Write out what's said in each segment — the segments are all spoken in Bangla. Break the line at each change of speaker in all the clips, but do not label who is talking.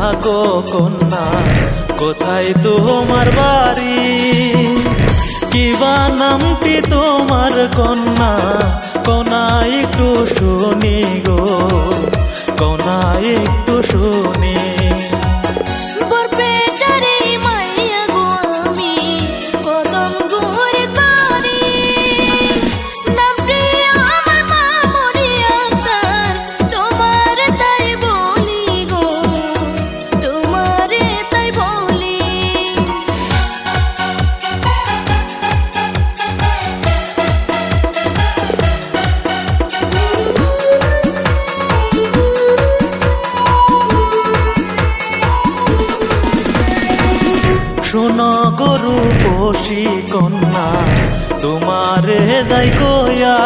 থাকো কন্যা, কোথায় তোমার বাড়ি? কিবা নামটি তোমার কন্যা, কন্যা একটু শুনি গো, কন্যা একটু শুনি। শোনো গরু বসি কন্যা, তোমারে যাই কয়া,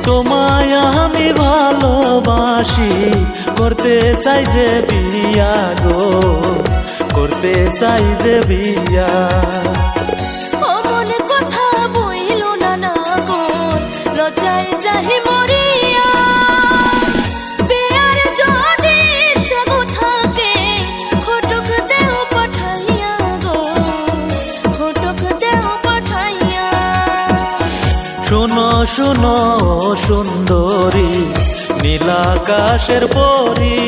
তোমায় আমি ভালোবাসি, করতে চাই যে বিয়া গো, করতে চাই যে বিয়া। শোনো শোনো সুন্দরী, নীলাকাশের পরী।